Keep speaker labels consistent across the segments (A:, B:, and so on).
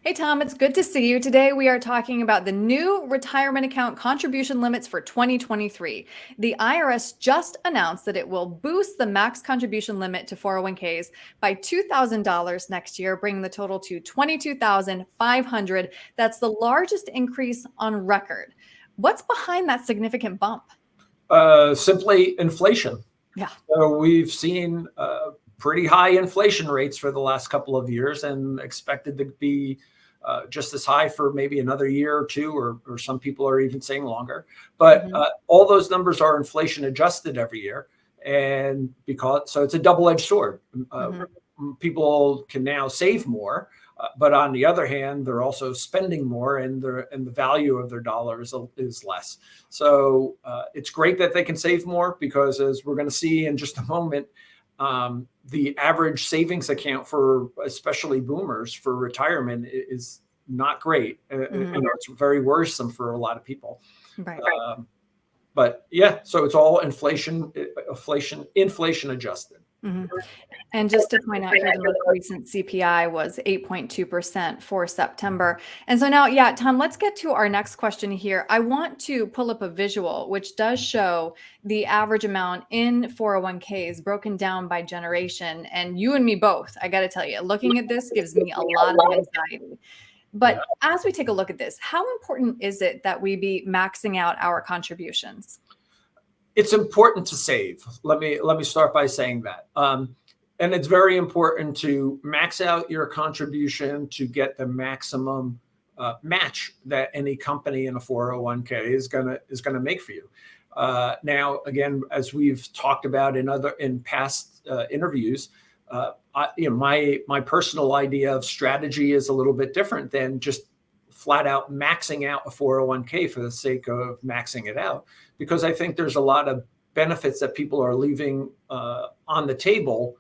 A: Hey, Tom, it's good to see you. Today, we are talking about the new retirement account contribution limits for 2023. The IRS just announced that it will boost the max contribution limit to 401ks by $2,000 next year, bringing the total to $22,500. That's the largest increase on record. What's behind that significant bump?
B: Simply inflation.
A: Yeah.
B: So we've seen pretty high inflation rates for the last couple of years and expected to be just as high for maybe another year or two, or some people are even saying longer. But all those numbers are inflation adjusted every year. And so it's a double-edged sword. People can now save more, but on the other hand, they're also spending more, and the value of their dollar is less. So it's great that they can save more, because as we're going to see in just a moment, the average savings account for especially boomers for retirement is not great. It's very worrisome for a lot of people.
A: Right.
B: But yeah, so it's all inflation adjusted.
A: And just to point out here, the most recent CPI was 8.2% for September. And so now, yeah, Tom, let's get to our next question here. I want to pull up a visual which does show the average amount in 401ks broken down by generation. And you and me both, I got to tell you, looking at this gives me a lot of anxiety. But as we take a look at this, how important is it that we be maxing out our contributions?
B: It's important to save. Let me start by saying that. And it's very important to max out your contribution to get the maximum match that any company in a 401k is gonna make for you. Now, again, as we've talked about in past interviews, my personal idea of strategy is a little bit different than just flat out maxing out a 401k for the sake of maxing it out, because I think there's a lot of benefits that people are leaving on the table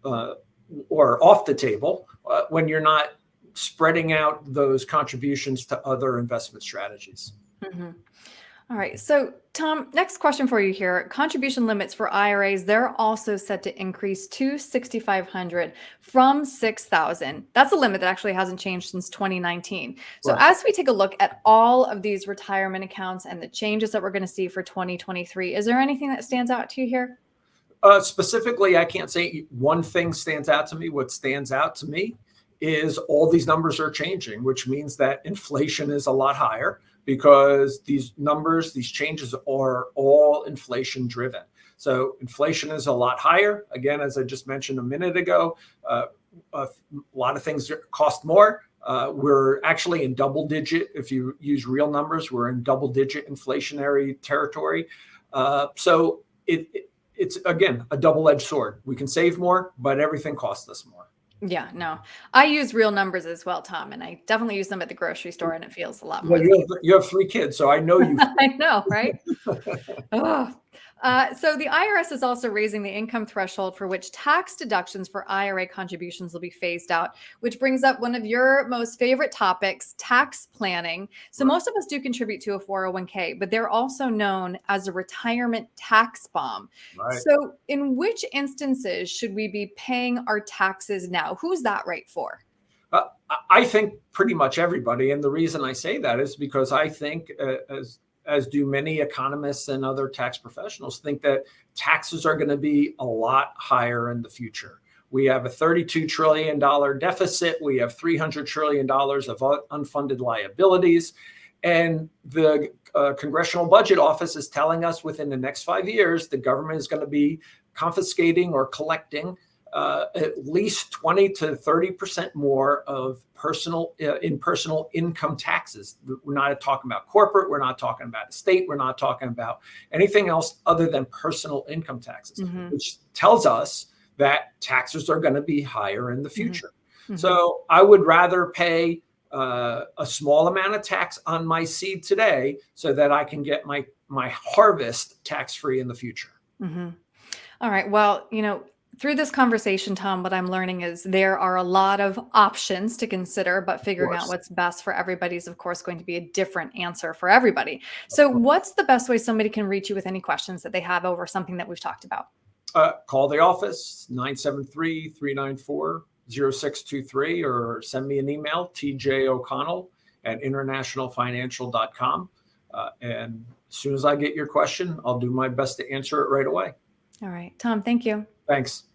B: or off the table when you're not spreading out those contributions to other investment strategies.
A: All right. So, Tom, next question for you here. Contribution limits for IRAs, they're also set to increase to $6,500 from $6,000. That's a limit that actually hasn't changed since 2019. So, as we take a look at all of these retirement accounts and the changes that we're going to see for 2023, is there anything that stands out to you here?
B: Specifically, I can't say one thing stands out to me. What stands out to me is all these numbers are changing, which means that inflation is a lot higher, because these changes are all inflation driven. So inflation is a lot higher. Again, as I just mentioned a minute ago, a lot of things cost more. We're actually in double digit. If you use real numbers, we're in double digit inflationary territory. So it's, again, a double-edged sword. We can save more, but everything costs us more.
A: Yeah, no, I use real numbers as well, Tom, and I definitely use them at the grocery store, and it feels a lot more.
B: Well, you have 3 kids, so I know you.
A: I know, right? So the IRS is also raising the income threshold for which tax deductions for IRA contributions will be phased out, which brings up one of your most favorite topics, tax planning. So most of us do contribute to a 401k, but they're also known as a retirement tax bomb. So in which instances should we be paying our taxes now? Who's that right for?
B: I think pretty much everybody. And the reason I say that is because I think, as do many economists and other tax professionals, think that taxes are going to be a lot higher in the future. We have a $32 trillion deficit. We have $300 trillion of unfunded liabilities. And the Congressional Budget Office is telling us within the next 5 years, the government is going to be confiscating or collecting at least 20 to 30% more of personal income taxes. We're not talking about corporate. We're not talking about estate. We're not talking about anything else other than personal income taxes, which tells us that taxes are going to be higher in the future. So I would rather pay a small amount of tax on my seed today so that I can get my harvest tax-free in the future.
A: All right. Well, through this conversation, Tom, what I'm learning is there are a lot of options to consider, but figuring out what's best for everybody is, of course, going to be a different answer for everybody. So what's the best way somebody can reach you with any questions that they have over something that we've talked about?
B: Call the office, 973-394-0000. 0623 or send me an email, tjoconnell@internationalfinancial.com. And as soon as I get your question, I'll do my best to answer it right away.
A: All right, Tom, thank you.
B: Thanks.